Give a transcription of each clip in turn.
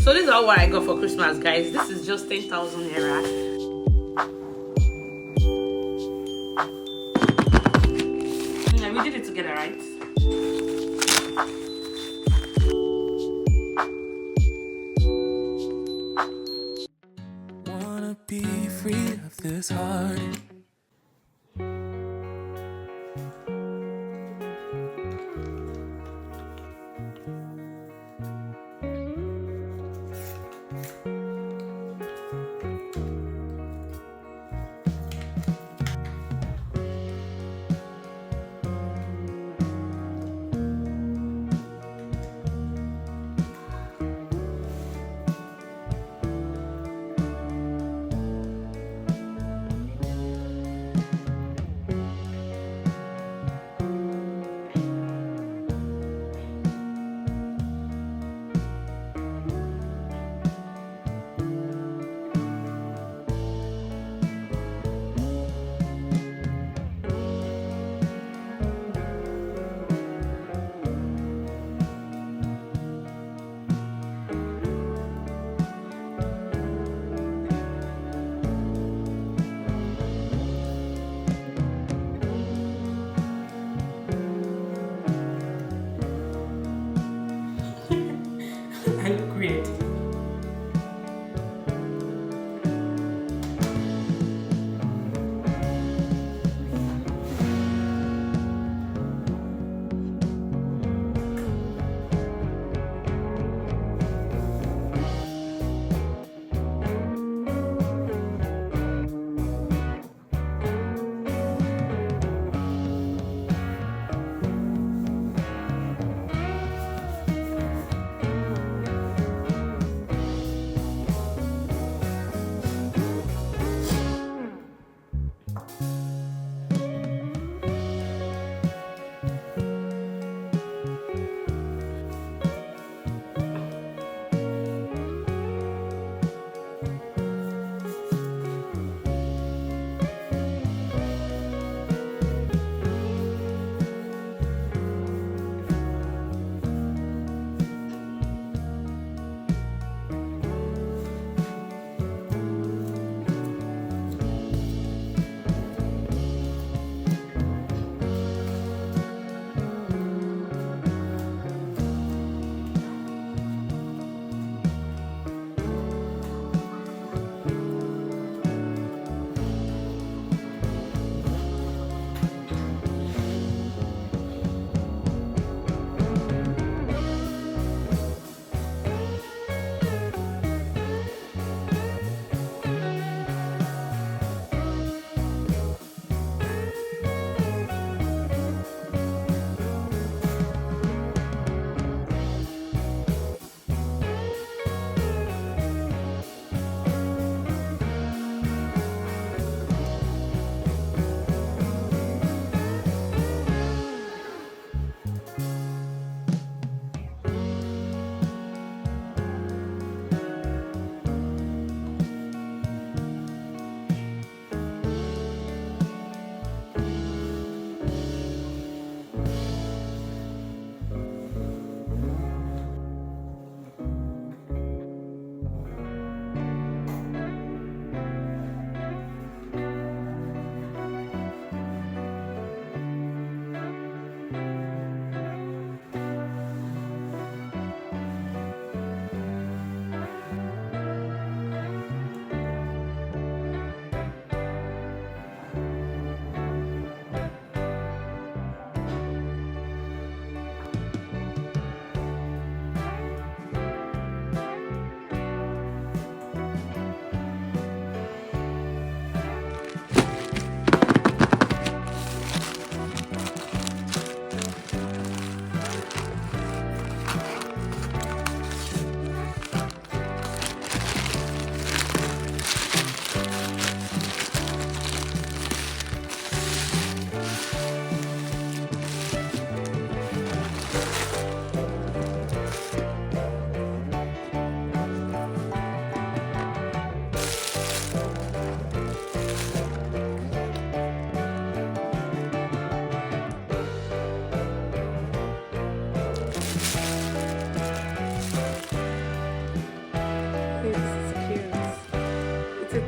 So this is all what I got for Christmas, guys. This is just 10,000 naira. Yeah, we did it together, right? Wanna be free of this heart.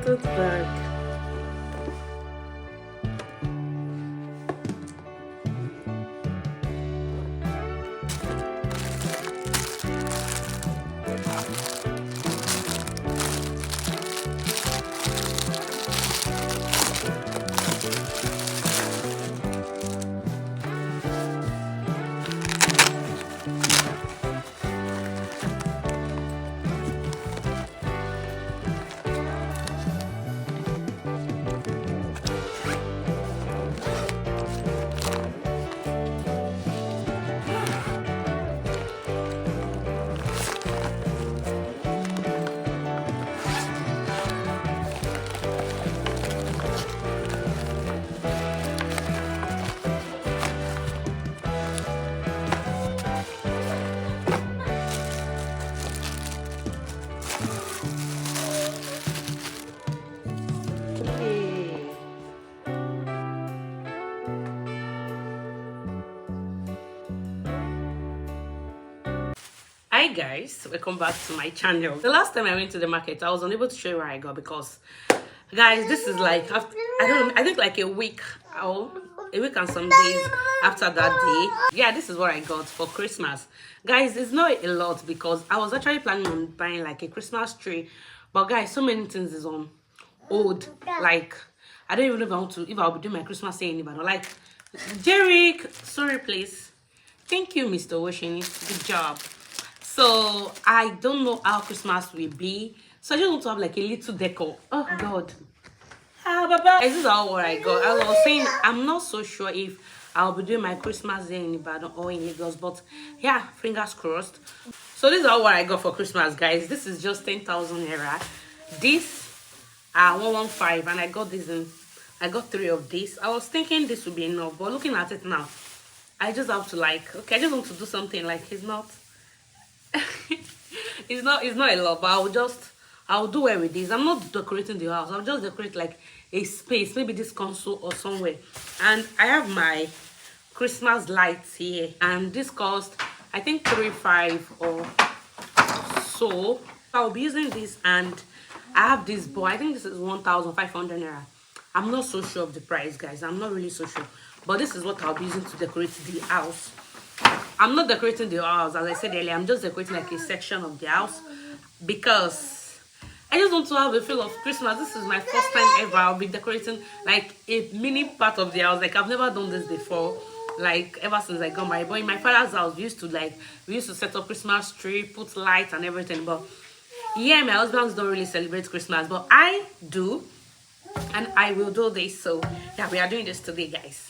tote bag. Hi guys, welcome back to my channel. The last time I went to the market, I was unable to show you where I got because, guys, this is like after, I think like a week and some days after that day. Yeah, this is what I got for Christmas, guys. It's not a lot because I was actually planning on buying like a Christmas tree, but guys, so many things is on hold. Like I don't even know if I'll be doing my Christmas day anybody. Like Jerick, sorry please. Thank you, Mr. Washington. Good job. So I don't know how Christmas will be. So I just want to have like a little decor. Oh God. Baba. This is all what I got. As I was saying, I'm not so sure if I'll be doing my Christmas day in Ibadan or in Lagos, but yeah, fingers crossed. So this is all what I got for Christmas, guys. This is just 10,000 naira. This 115, and I got this in. I got 3 of these. I was thinking this would be enough, but looking at it now, I just have to like, okay, I just want to do something like it's not. it's not a lot, but I'll do away with this. I'm not decorating the house. I'll just decorate like a space, maybe this console or somewhere. And I have my Christmas lights here, and this cost I think 3.5 or so. I'll be using this, and I have this bowl. I think this is 1,500 naira. I'm not so sure of the price, guys. I'm not really so sure, but this is what I'll be using to decorate the house. I'm not decorating the house, as I said earlier. I'm just decorating like a section of the house because I just want to have a feel of Christmas. This is my first time ever. I'll be decorating like a mini part of the house. Like I've never done this before. Like ever since I got married. But in my father's house, we used to set up Christmas tree, put lights and everything. But yeah, my husband don't really celebrate Christmas, but I do, and I will do this. So yeah, we are doing this today, guys.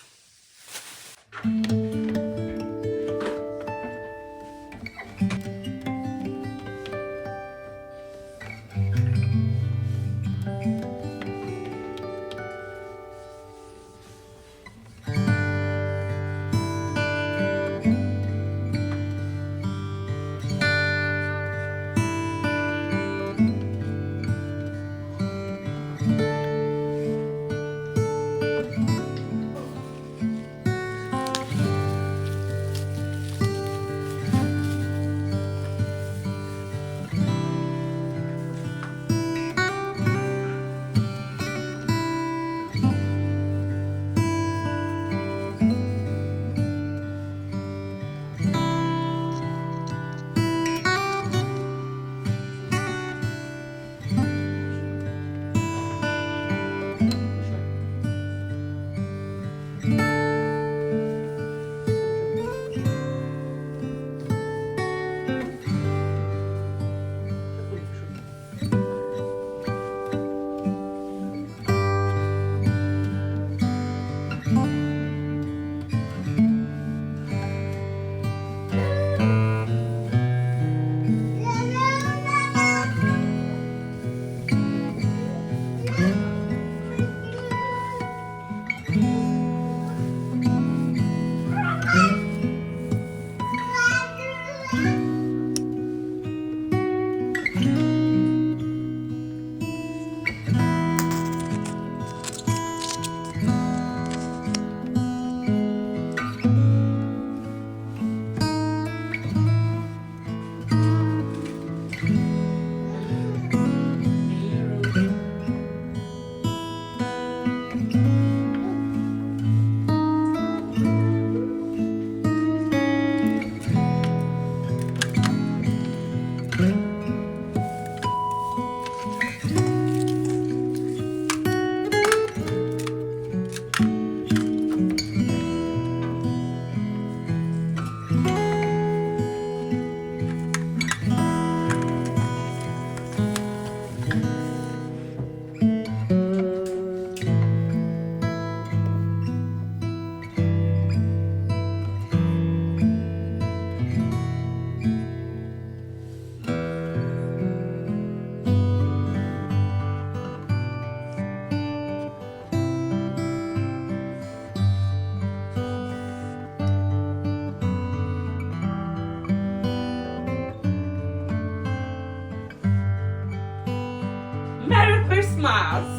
Merry Christmas!